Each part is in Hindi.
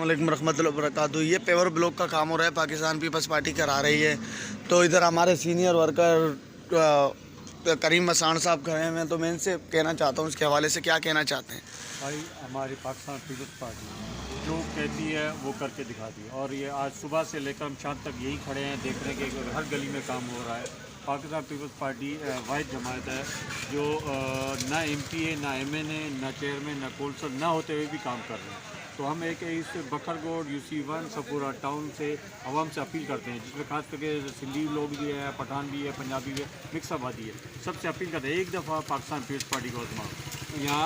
वालेकुम रहमतुल्लाहि व बरकातहू। ये पेवर ब्लॉक का काम हो रहा है, पाकिस्तान पीपल्स पार्टी करा रही है। तो इधर हमारे सीनियर वर्कर करीम मसान साहब खड़े हुए हैं, तो मैं इनसे कहना चाहता हूँ इसके हवाले से क्या कहना चाहते हैं। भाई हमारी पाकिस्तान पीपल्स पार्टी जो कहती है वो करके दिखाती है, और ये आज सुबह से लेकर हम शाम तक यही खड़े हैं देख रहे हैं कि हर गली में काम हो रहा है। पाकिस्तान पीपल्स पार्टी वाहिद जमात है जो ना MPA, ना MNA, ना चेयरमैन, ना कौंसल ना होते हुए भी काम कर रहे हैं। तो हम एक इस बखरगोड UC1 सपूरा टाउन से आवाम से अपील करते हैं, जिसमें खास करके सिंधी लोग भी है, पठान भी है, पंजाबी भी है, मिक्स आबादी है। सबसे अपील करते हैं एक दफ़ा पाकिस्तान पीपल्स पार्टी को आजमाओ। यहाँ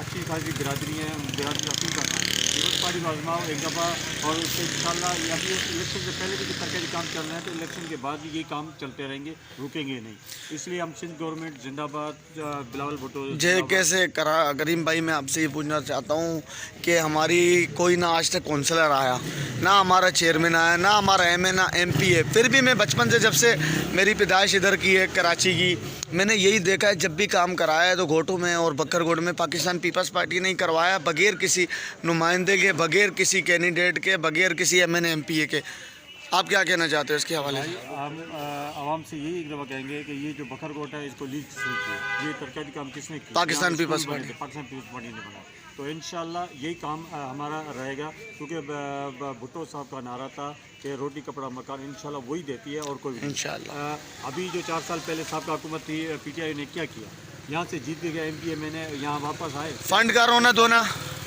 अच्छी खासी बिरादरी है, बिरादरी अपील करता है पीपल्स पार्टी को आजमाओ एक दफ़ा, और उससे इंशाल्लाह ये अभी इलेक्शन से पहले भी सरकारी काम चल रहे हैं, तो इलेक्शन के बाद भी ये काम चलते रहेंगे, रुकेंगे नहीं। इसलिए हम सिंध गवर्नमेंट जिंदाबाद, बिलावल भुट्टो जे कैसे करा करीम भाई, मैं आपसे ये पूछना चाहता हूँ कि हमारी कोई ना आज तक काउंसलर आया, ना हमारा चेयरमैन आया, ना हमारा MA, ना MP है। फिर भी मैं बचपन से, जब से मेरी पैदाइश इधर की है कराची की, मैंने यही देखा है जब भी काम कराया है तो घोटू में और बकरगोड में पाकिस्तान पीपल्स पार्टी नहीं करवाया, बगैर किसी नुमाइंदे के, बगैर किसी कैंडिडेट के, बगैर किसी MNA MPA के। आप क्या कहना चाहते हो इसके हवाले से? हम आवाम से यही एक दफ़ा कहेंगे कि ये जो बखरकोट है इसको लीज किसने किया, ये तरक्याती काम किसने किया? Pakistan Peoples Party. Pakistan Peoples Party ने बनाया। तो इंशाल्लाह यही काम हमारा रहेगा, क्योंकि भुट्टो साहब का नारा था कि रोटी कपड़ा मकान, इंशाल्लाह वही देती है और कोई नहीं। इंशाल्लाह अभी जो 4 साल पहले साहब का हुकूमत थी, PTI ने क्या किया? यहाँ से जीत के गया MPA, मैंने यहाँ वापस आए, फंड का रोना धोना,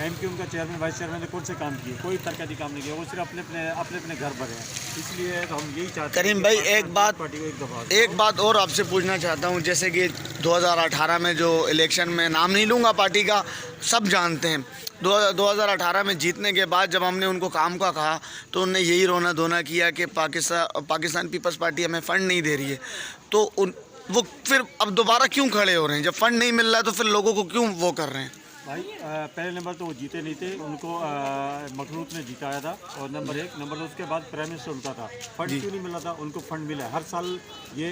MQ उनका चेयरमैन वाइस चेयरमैन ने कौन से काम किए? कोई तरक्याती काम नहीं किया, वो सिर्फ अपने घर भरे हैं। इसलिए तो हम यही चाहते हैं करीम भाई एक बात और आपसे पूछना चाहता हूँ। जैसे कि 2018 में जो इलेक्शन में, नाम नहीं लूँगा पार्टी का, सब जानते हैं, 2018 में जीतने के बाद जब हमने उनको काम का कहा तो उन्होंने यही रोना धोना किया कि पाकिस्तान पीपल्स पार्टी हमें फ़ंड नहीं दे रही है। तो वो फिर अब दोबारा क्यों खड़े हो रहे हैं? जब फंड नहीं मिल रहा है तो फिर लोगों को क्यों वो कर रहे हैं? भाई पहले नंबर तो वो जीते नहीं थे, उनको मखलूत ने जिताया था, और नंबर 1 नंबर 2 उसके बाद प्राइम मिनिस्टर उनका था। फंड क्यों नहीं मिला था? उनको फंड मिला हर साल। ये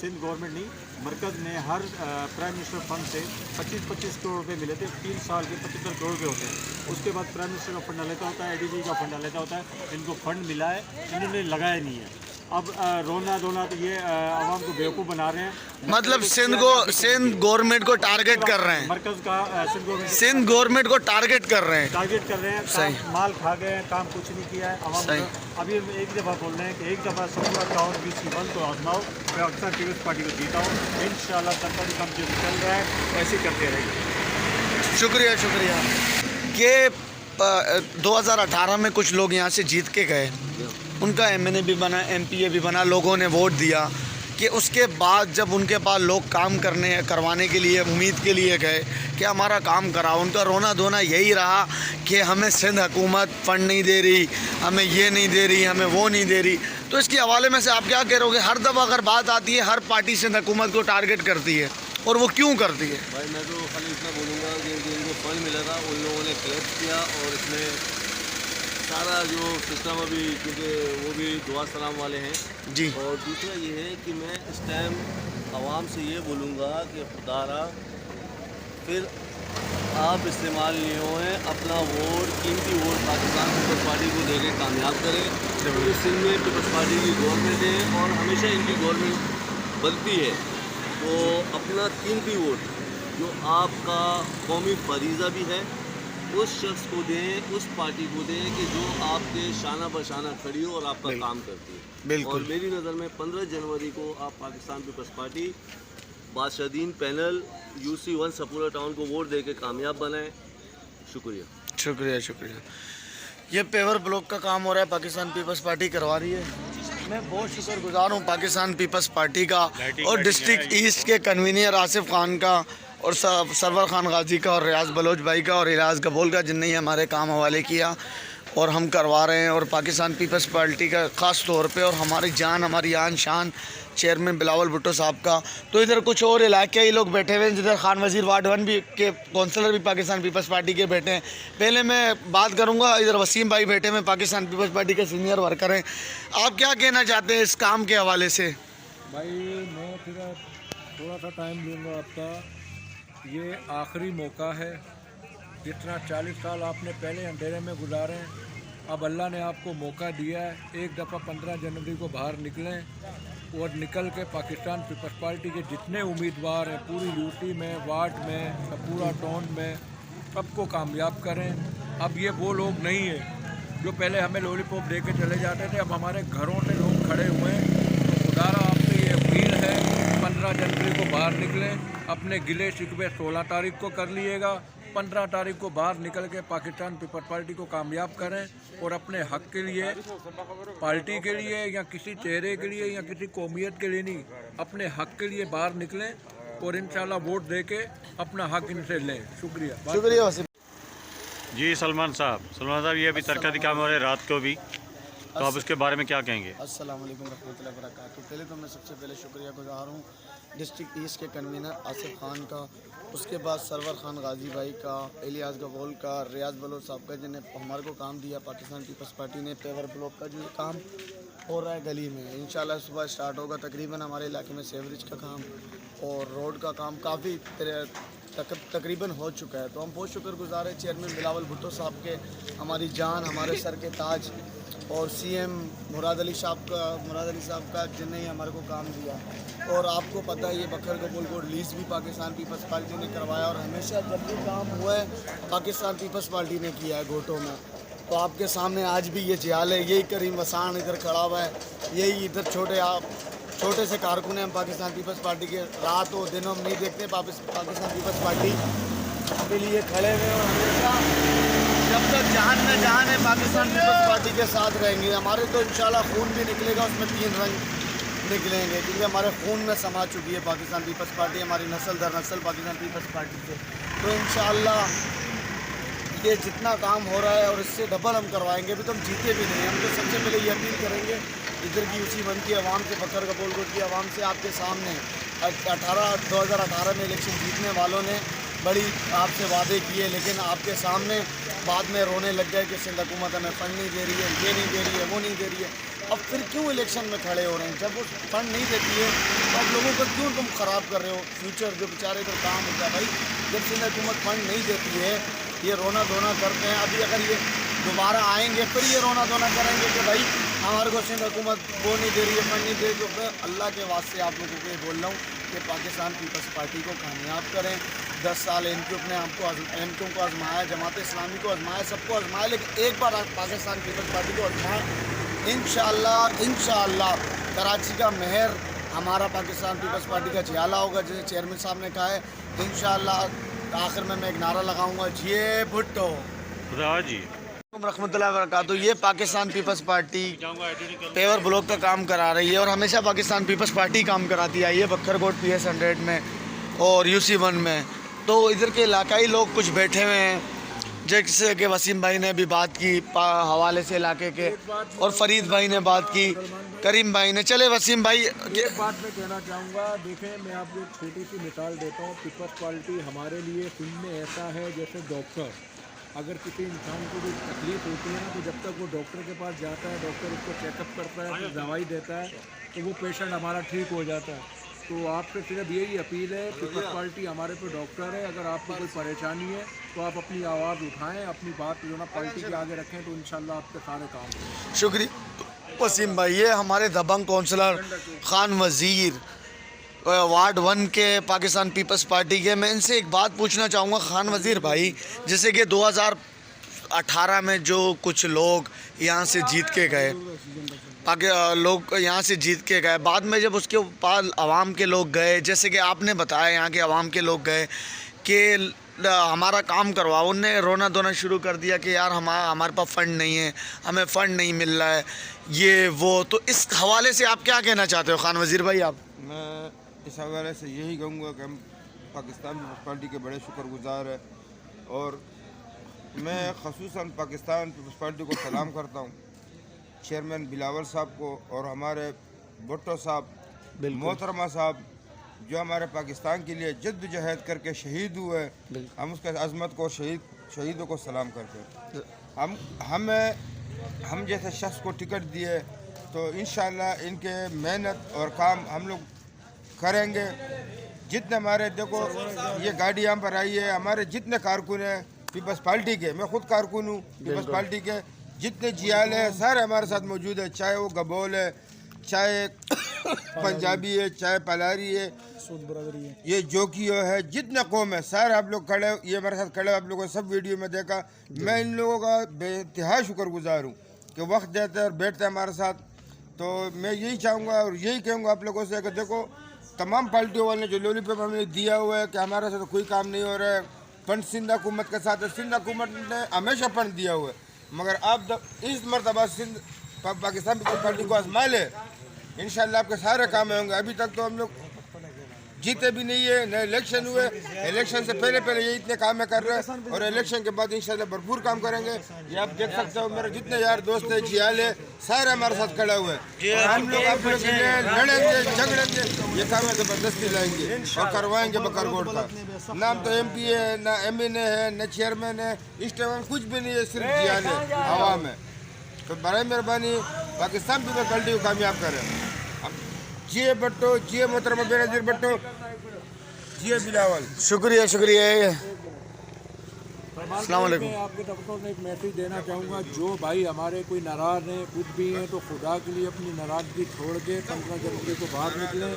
सिंध गवर्नमेंट नहीं, मरकज़ ने हर प्राइम मिनिस्टर फंड से 25-25 करोड़ रुपये मिले थे। 3 साल के 75 करोड़ रुपये होते हैं। उसके बाद प्राइम मिनिस्टर का फंड लेता होता है, ADG का फंड लेता होता है। इनको फंड मिला है, इन्होंने लगाया नहीं है। अब रोना धोना तो ये आवाम को बेवकूफ़ बना रहे हैं, मतलब सिंध गवर्नमेंट को टारगेट कर रहे हैं, मरकज़ का सिंध गवर्नमेंट को टारगेट कर रहे हैं। सही माल खा गए हैं, काम कुछ नहीं किया है आवाम को। अभी हम एक दफ़ा बोल रहे हैं कि एक दफ़ा सपूरा टाउन UC1 को आजमाओ, पाकिस्तान पीपल्स पार्टी को जीताओ, इंशाल्लाह सरकारी काम जो चल रहा है ऐसे करते रहेंगे। शुक्रिया कि 2018 में कुछ लोग यहाँ से जीत के गए, उनका MNA भी बना, MPA भी बना, लोगों ने वोट दिया कि उसके बाद जब उनके पास लोग काम करवाने के लिए, उम्मीद के लिए गए कि हमारा काम कराओ, उनका रोना धोना यही रहा कि हमें सिंध हुकूमत फ़ंड नहीं दे रही, हमें ये नहीं दे रही, हमें वो नहीं दे रही। तो इसके हवाले में से आप क्या कह रहे? हर दफ़ा अगर बात आती है, हर पार्टी सिंध हुकूमत को टारगेट करती है, और वो क्यों करती है? भाई मैं तो खाली इतना बोलूँगा कि जिनको फंड मिला था उन लोगों ने कलेक्ट किया, और इसमें सारा जो सिस्टम अभी, क्योंकि वो भी दुआ सलाम वाले हैं जी। और दूसरा ये है कि मैं इस टाइम आवाम से ये बोलूँगा कि खुदारा फिर आप इस्तेमाल नहीं हुए, अपना वोट, कीमती वोट पाकिस्तान पीपल्स पार्टी को देके कामयाब करें। क्योंकि सिंध में पीपल्स पार्टी की गवर्नमेंट है और हमेशा इनकी गवर्नमेंट बनती है, तो अपना कीमती वोट जो आपका कौमी फरीज़ा भी है उस शख्स को दें, उस पार्टी को दें कि जो आपके शाना बशाना खड़ी हो और आपका काम करती है। बिल्कुल। और मेरी नज़र में 15 जनवरी को आप पाकिस्तान पीपल्स पार्टी बादशाहीन पैनल UC1 सपूरा टाउन को वोट दे के कामयाब बनाएं। शुक्रिया। ये पेवर ब्लॉक का काम हो रहा है, पाकिस्तान पीपल्स पार्टी करवा रही है। मैं बहुत शुक्रगुजार हूँ पाकिस्तान पीपल्स पार्टी का और डिस्ट्रिक्ट ईस्ट के कन्वीनियर आसिफ खान का और सरवर खान गाजी का और रियाज बलोच भाई का और इलाज गबोल का, जिनने हमारे काम हवाले किया और हम करवा रहे हैं। और पाकिस्तान पीपल्स पार्टी का ख़ास तौर पे, और हमारी जान, हमारी आन शान चेयरमैन बिलावल भुट्टो साहब का। तो इधर कुछ और इलाके लोग बैठे हुए हैं, जिधर खान वजीर वार्ड 1 भी के कौंसलर भी पाकिस्तान पीपल्स पार्टी के बैठे हैं। पहले मैं बात करूंगा, इधर वसीम भाई बैठे हैं, पाकिस्तान पीपल्स पार्टी के सीनियर वर्कर हैं। आप क्या कहना चाहते हैं इस काम के हवाले से? भाई मैं फिर थोड़ा सा टाइम लूँगा आपका। ये आखिरी मौका है, जितना 40 साल आपने पहले अंधेरे में गुजारे, अब अल्लाह ने आपको मौका दिया है, एक दफ़ा 15 जनवरी को बाहर निकलें और निकल के पाकिस्तान पीपल्स पार्टी के जितने उम्मीदवार हैं पूरी यूटी में, वार्ड में, पूरा टाउन में, सबको कामयाब करें। अब ये वो लोग नहीं है जो पहले हमें लॉलीपॉप दे के चले जाते थे, अब हमारे घरों से लोग खड़े हुए हैं। तो खुदारा आपसे ये अपील है, 15 जनवरी को बाहर निकलें, अपने गिले शिकवे 16 तारीख को कर लिएगा, 15 तारीख को बाहर निकल के पाकिस्तान पीपल्स पार्टी को कामयाब करें और अपने हक के लिए, पार्टी के लिए या किसी चेहरे के लिए या किसी कौमियत के लिए नहीं, अपने हक के लिए बाहर निकलें और इंशाल्लाह वोट दे के अपना हक इनसे लें। शुक्रिया। शुक्रिया वसीम। जी सलमान साहब, ये अभी तरक्याती काम हो रहे हैं रात को भी, तो आप उसके बारे में क्या कहेंगे? अस्सलाम वालेकुम रहमतुल्लाहि व बरकातहू। पहले तो मैं सबसे पहले शुक्रिया गुजार हूँ डिस्ट्रिक्ट ईस्ट के कन्वीनर आसिफ खान का, उसके बाद सरवर खान गाजी भाई का, इलियास गबोल का, रियाज बलोच साहब का, जिन्हें हमारे को काम दिया पाकिस्तान पीपल्स पार्टी ने। पेवर ब्लॉक का जो काम हो रहा है गली में, इंशाल्लाह सुबह स्टार्ट होगा। तकरीबन हमारे इलाके में सेवरेज का काम और रोड का काम काफ़ी तकरीबन हो चुका है। तो हम बहुत शुक्रगुजार हैं चेयरमैन बिलावल भुट्टो साहब के, हमारी जान, हमारे सर के ताज, और सीएम मुराद अली साहब का जिन्हें ही हमारे को काम दिया। और आपको पता है ये बकर कबूल को रिलीज़ भी पाकिस्तान पीपल्स पार्टी ने करवाया और हमेशा जब भी काम हुआ है पाकिस्तान पीपल्स पार्टी ने किया है घोटों में। तो आपके सामने आज भी ये जियाल है, यही करीम वसान इधर खड़ा हुआ है, यही इधर छोटे से कारकुन हैं हम पाकिस्तान पीपल्स पार्टी के। रात हो दिन हम नहीं देखते, पाकिस्तान पीपल्स पार्टी के लिए खड़े हुए और हमेशा जब तक जान में जान है पाकिस्तान पीपल्स पार्टी के साथ रहेंगे। हमारे तो इंशाल्लाह खून भी निकलेगा, उसमें 3 रंग निकलेंगे क्योंकि हमारे खून में समा चुकी है पाकिस्तान पीपल्स पार्टी, हमारी नस्ल दर नस्ल पाकिस्तान पीपल्स पार्टी से। तो इंशाल्लाह ये जितना काम हो रहा है और इससे डबल हम करवाएंगे। अभी तो हम जीते भी नहीं, हम तो सबसे पहले ये अपील करेंगे इधर की उसी मन की आवाम से, बकर कबूलकोट की आवाम से, आपके सामने 2018 में इलेक्शन जीतने वालों ने बड़ी आपसे वादे किए, लेकिन आपके सामने बाद में रोने लग गए कि सिंध हुकूमत हमें फंड नहीं दे रही है, ये नहीं दे रही है, वो नहीं दे रही है। अब फिर क्यों इलेक्शन में खड़े हो रहे हैं? जब वो फंड नहीं देती है तो अब लोगों को क्यों तुम ख़राब कर रहे हो फ्यूचर जो बेचारे इधर काम होता है? भाई जब सिंध हुकूमत फंड नहीं देती है, ये रोना धोना करते हैं, अभी अगर ये दोबारा आएंगे फिर ये रोना धोना करेंगे कि भाई हमारे को सिंध हुकूमत वो नहीं दे रही है, फंड नहीं दे रही। तो फिर अल्लाह के वास्ते आप लोगों को ये बोल रहा हूँ कि पाकिस्तान पीपल्स पार्टी को कामयाब करें। 10 साल इनको को आजमाया, जमात इस्लामी को आजमाया, सबको आजमाया, लेकिन एक बार पाकिस्तान पीपल्स पार्टी को आजमाएं। इंशाअल्लाह कराची का मेहर हमारा पाकिस्तान पीपल्स पार्टी का जियाला होगा, जैसे चेयरमैन साहब ने कहा है। इंशाअल्लाह आखिर में मैं एक नारा लगाऊंगा, जिए भुट्टो जी रहमतुल्लाहि व बरकातहू। ये Pakistan Peoples Party paver block का काम करा रही है और हमेशा पाकिस्तान पीपल्स पार्टी काम कराती आई है बक्खरकोट PS 100 में और UC 1 में। तो इधर के इलाकाई लोग कुछ बैठे हुए हैं, जैसे कि वसीम भाई ने भी बात की हवाले से इलाके के, और फरीद भाई ने बात की, करीम भाई ने। चले वसीम भाई, एक बात मैं कहना चाहूँगा, देखें मैं आपको एक छोटी सी मिसाल देता हूँ। पीपल्स पार्टी हमारे लिए सिंध में ऐसा है जैसे डॉक्टर, अगर किसी इंसान को कोई तकलीफ होती है ना, तो जब तक वो डॉक्टर के पास जाता है, डॉक्टर उसको चेकअप करता है, फिर दवाई देता है, तो वो पेशेंट हमारा ठीक हो जाता है। तो आपसे सिर्फ यही अपील है, पीपल्स पार्टी हमारे पे डॉक्टर है, अगर आपको कोई परेशानी है तो आप अपनी आवाज़ उठाएं, अपनी बात जो ना पार्टी के आगे रखें, तो इंशाल्लाह आपके सारे काम होंगे। शुक्रिया वसीम भाई। ये हमारे दबंग काउंसलर खान वज़ीर वार्ड 1 के पाकिस्तान पीपल्स पार्टी के। मैं इनसे एक बात पूछना चाहूँगा खान वज़ीर भाई, जैसे कि 2018 में जो कुछ लोग यहाँ से जीत के गए, लोग यहाँ से जीत के गए, बाद में जब उसके बाद आवाम के लोग गए, जैसे कि आपने बताया यहाँ के आवाम के लोग गए कि हमारा काम करवाओ, उनने रोना धोना शुरू कर दिया कि यार हमारे पास फ़ंड नहीं है, हमें फ़ंड नहीं मिल रहा है, ये वो। तो इस हवाले से आप क्या कहना चाहते हो खान वज़ीर भाई? आप? मैं इस हवाले से यही कहूँगा कि हम पाकिस्तान पीपल्स पार्टी के बड़े शुक्रगुजार हैं और मैं ख़ुसूसन पाकिस्तान पीपल्स पार्टी को सलाम करता हूँ, चेयरमैन बिलावल साहब को और हमारे भुट्टो साहब, मोहतरमा साहब, जो हमारे पाकिस्तान के लिए जद्दोजहद करके शहीद हुए। हम उसके अज़मत को शहीदों को सलाम करते हैं। हम जैसे शख्स को टिकट दिए तो इंशाअल्लाह इनके मेहनत और काम हम लोग करेंगे। जितने हमारे देखो ये गाड़ी यहाँ पर आई है, हमारे जितने कारकुन हैं पीपल्स पार्टी के, मैं खुद कारकुन हूँ पीपल्स पार्टी के, जितने जियाल है सारे हमारे साथ मौजूद है, चाहे वो गबोल है, चाहे पंजाबी है, चाहे पलारी है, ये जोकियो है, जितने कौम है सारे आप लोग खड़े, ये मेरे साथ खड़े, आप लोगों ने सब वीडियो में देखा। मैं इन लोगों का बेइंतहा शुक्रगुजार हूँ कि वक्त देते हैं और बैठते हैं हमारे साथ। तो मैं यही चाहूँगा और यही कहूँगा आप लोगों से कि देखो तमाम पार्टियों वाले ने जो लॉलीपॉप हमें दिया हुआ है कि हमारे साथ कोई काम नहीं हो रहा है, फंड सिंध हुकूमत के साथ है, सिंध हुकूमत ने हमेशा फंड दिया हुआ है, मगर आप इस मरतबा सिंध पाकिस्तान पीपल्स पार्टी को आजमा ले, इंशाल्लाह आपके सारे काम होंगे। अभी तक तो हम लोग जीते भी नहीं है, न इलेक्शन हुए, इलेक्शन से पहले पहले ये इतने काम कर रहे हैं और इलेक्शन के बाद इंशाल्लाह भरपूर काम करेंगे। ये आप देख सकते हो मेरे जितने यार दोस्त है, जियाल है, सारे हमारे साथ खड़े हुए हैं और हम लोग आप लोग के लिए लड़ेंगे झगड़ेंगे, ये काम है ज़बरदस्ती लाएंगे और करवाएंगे बकरगोट का। नाम तो MP है, ना MNA है, न चेयरमैन है, इस टाइम कुछ भी नहीं है, सिर्फ जियाल है, आवाम है। तो बड़ी मेहरबानी पाकिस्तान पीपल्स पार्टी को कामयाब करें। जिए भट्टो, जिए मोहतरमा बेनज़ीर भट्टो, जिए बिलावल। शुक्रिया शुक्रिया। अस्सलाम वालेकुम। मैं आपके दफ्तर में एक मैसेज देना चाहूँगा, जो भाई हमारे कोई नाराज़ हैं, कुछ भी हैं, तो खुदा के लिए अपनी नाराज़गी छोड़ के 15 जनवरी को बाहर निकलें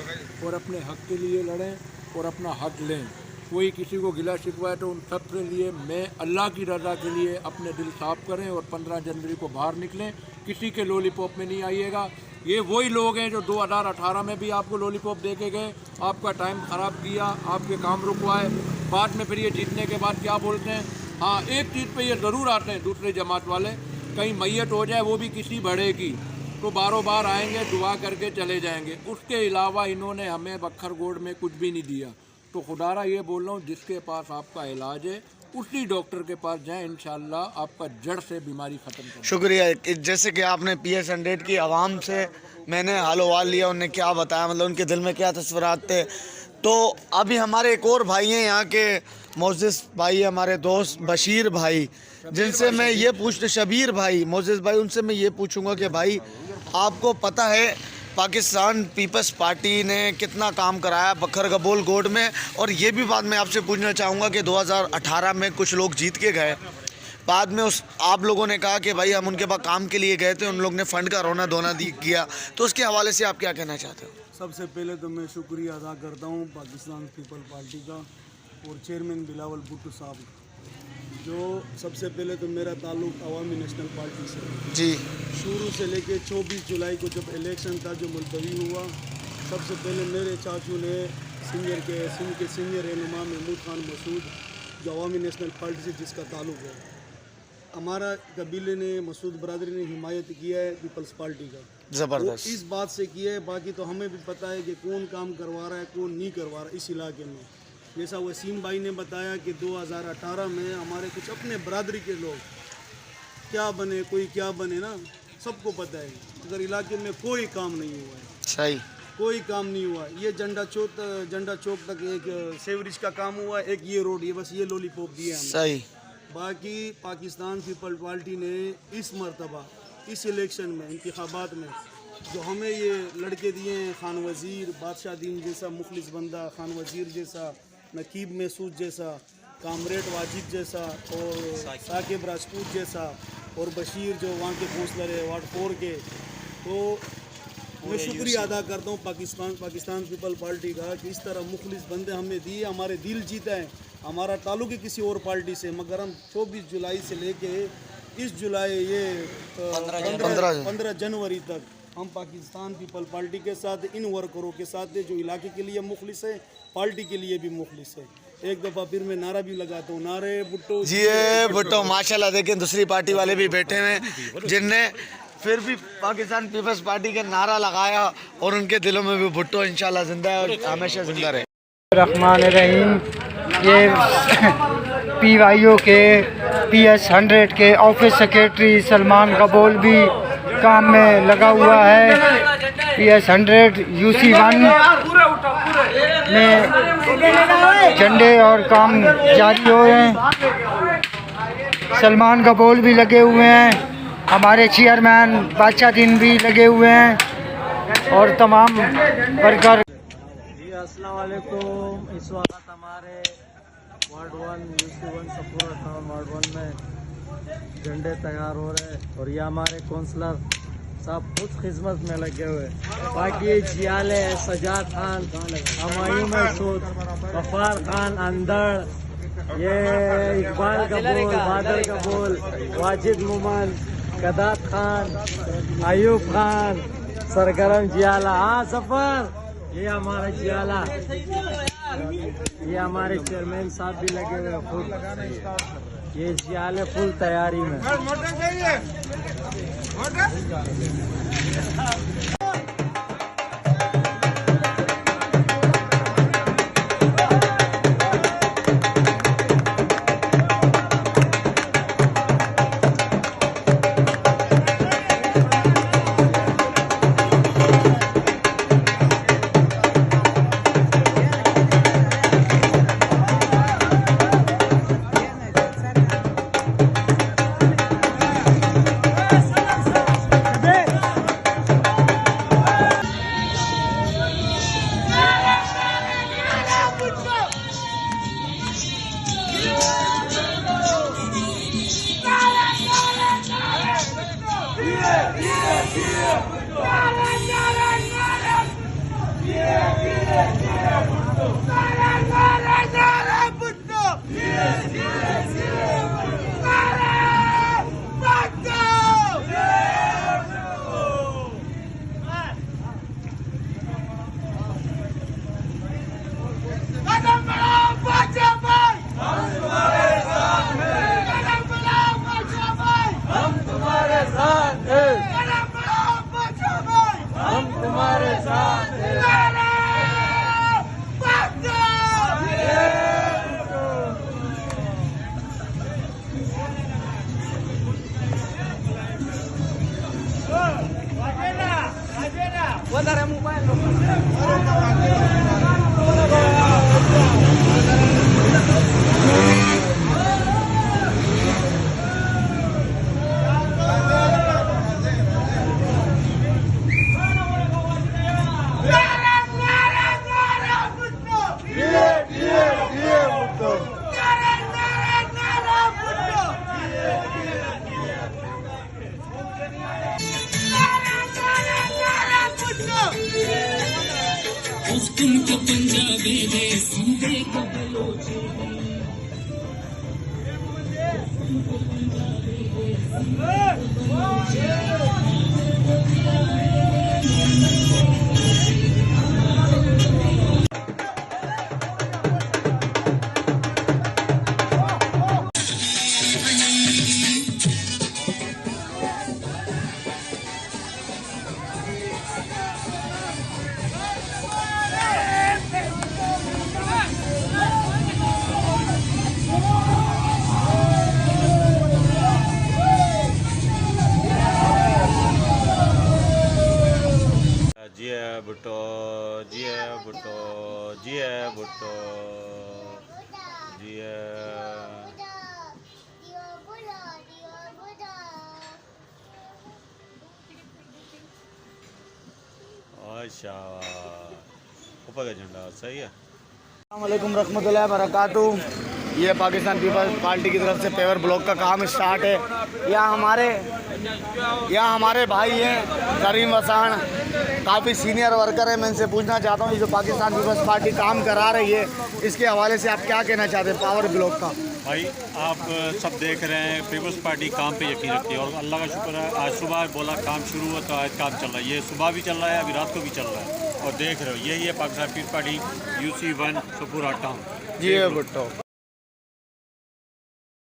और अपने हक़ के लिए लड़ें और अपना हक़ लें। कोई किसी को गिला शिकवा है तो उन सब के लिए मैं अल्लाह की रज़ा के लिए अपने दिल साफ़ करें और 15 जनवरी को बाहर निकलें। किसी के लॉलीपॉप में नहीं आइएगा। ये वही लोग हैं जो 2018 में भी आपको लॉलीपॉप दे के गए, आपका टाइम ख़राब किया, आपके काम रुकवाए, बाद में फिर ये जीतने के बाद क्या बोलते हैं। हाँ, एक चीज़ पे ये ज़रूर आते हैं दूसरे जमात वाले, कहीं मैयत हो जाए वो भी किसी बड़े की, तो बारों बार आएंगे, दुआ करके चले जाएंगे। उसके अलावा इन्होंने हमें बखरगोड़ में कुछ भी नहीं दिया। तो खुदारा ये बोल रहा हूँ, जिसके पास आपका इलाज है उसी डॉक्टर के पास जाएं, इंशाल्लाह आपका जड़ से बीमारी ख़त्म कर। शुक्रिया। जैसे कि आपने PS 100 की आवाम से मैंने हालोवाल लिया, उन्हें क्या बताया, मतलब उनके दिल में क्या तस्वीरात थे। तो अभी हमारे एक और भाई हैं यहाँ के, मोज़िज़ भाई, हमारे दोस्त बशीर भाई, जिनसे मैं ये शबीर भाई, मोज़िज़ भाई, उनसे मैं ये पूछूंगा कि भाई आपको पता है पाकिस्तान पीपल्स पार्टी ने कितना काम कराया बखर गबोल गोड में, और ये भी बात मैं आपसे पूछना चाहूँगा कि 2018 में कुछ लोग जीत के गए, बाद में आप लोगों ने कहा कि भाई हम उनके पास काम के लिए गए थे, उन लोग ने फ़ंड का रोना धोना किया, तो उसके हवाले से आप क्या कहना चाहते हो? सबसे पहले तो मैं शुक्रिया अदा करता हूँ पाकिस्तान पीपल पार्टी का और चेयरमैन बिलावल भुट्टो साहब, जो सबसे पहले तो मेरा ताल्लुक़ अवामी नेशनल पार्टी से जी, शुरू से लेके 24 जुलाई को जब इलेक्शन था जो मुलतवी हुआ, सबसे पहले मेरे चाचू ने सिंध के सीनियर रहनुमा महमूद खान मसूद, जो अवामी नेशनल पार्टी से जिसका ताल्लुक़ है, हमारा कबीले ने, मसूद बरदरी ने हिमायत किया है पीपल्स पार्टी का, ज़बरदस्त। इस बात से किया है। बाकी तो हमें भी पता है कि कौन काम करवा रहा है, कौन नहीं करवा रहा इस इलाके में। जैसा वसीम भाई ने बताया कि 2018 में हमारे कुछ अपने बरादरी के लोग क्या बने, कोई क्या बने ना, सबको पता है, अगर इलाके में कोई काम नहीं हुआ है, सही, कोई काम नहीं हुआ। ये झंडा चौक तक एक सेवरेज का काम हुआ, एक ये रोड, ये बस ये लॉलीपॉप दिए हमें। सही। बाकी पाकिस्तान पीपल पार्टी ने इस मरतबा इस इलेक्शन में, इंतखाबात में, जो हमें ये लड़के दिए हैं, खान वज़ीर, बादशाह दीन जैसा मुखलिस बंदा, खान वज़ीर जैसा, नकीब महसूद जैसा, कामरेड वाजिद जैसा और साकिब राजपूत जैसा, और बशीर जो वहाँ के काउंसलर है वार्ड 4 के, तो मैं शुक्रिया अदा करता हूँ पाकिस्तान पीपल पार्टी का कि इस तरह मुखलिस बंदे हमें दिए, हमारे दिल जीता है। हमारा ताल्लुक़ है किसी और पार्टी से, मगर हम 24 जुलाई से लेके इस जुलाई ये 15 जनवरी तक हम पाकिस्तान पीपल पार्टी के साथ, इन वर्करों के साथ है जो इलाके के लिए मुखलिस है, पार्टी के लिए भी मुखलिस है। एक दफ़ा फिर मैं नारा भी लगाता हूँ, नारे भुट्टो जी भुट्टो। माशाल्लाह, देखें दूसरी पार्टी वाले भी बैठे हुए हैं जिनने फिर भी पाकिस्तान पीपल्स पार्टी का नारा लगाया, और उनके दिलों में भी भुट्टो इंशाल्लाह जिंदा है और हमेशा जिंदा रहे। रहमान रहीम। ये PYO के PS 100 के ऑफिस सेक्रेटरी सलमान कबोल भी काम में लगा हुआ है। PS 100 UC 1 में झंडे और काम जारी हो रहे हैं। सलमान कबोल भी लगे हुए हैं, हमारे चेयरमैन बादशाह दीन भी लगे हुए हैं और तमाम वर्कर। अस्सलाम वालेकुम। इस वक्त हमारे वार्ड 1 UC 1 सपूरा टाउन वार्ड 1 में झंडे तैयार हो रहे हैं और ये हमारे काउंसलर सब कुछ खिदमत में लगे हुए। बाकी जियाले सजाद खान, हमायूं मसूद, गफ्फार खान अंदर, ये इकबाल कबूल, बादल कबूल, वाजिद मोमन, कदात खान, अयूब खान, सरगरम जियाला। हाँ सफर, ये हमारा जियाला, ये हमारे चेयरमैन साहब भी लगे हुए फुल, ये जियाले फुल तैयारी में। भुट्टो, जी है भुट्टो, जी है भुट्टो, जी है। अच्छा, ऊपर का झंडा सही है। अस्सलामुअलैकुम रहमतुल्लाहि व बरकातुहू। ये पाकिस्तान पीपल्स पार्टी की तरफ से पेवर ब्लॉक का काम स्टार्ट है। यहाँ हमारे भाई हैं करीम वसान, काफ़ी सीनियर वर्कर है। मैं इनसे पूछना चाहता हूँ, ये जो पाकिस्तान पीपल्स पार्टी काम करा रही है, इसके हवाले से आप क्या कहना चाहते हैं पावर ब्लॉक का? भाई आप सब देख रहे हैं पीपल्स पार्टी काम पे यकीन रखती है और अल्लाह का शुक्र है आज सुबह बोला काम शुरू हुआ तो आज काम चल रहा है। ये सुबह भी चल रहा है, अभी रात को भी चल रहा है और देख रहे हो यही है Pakistan Peoples Party UC1 Supura town. जी भुट्टो।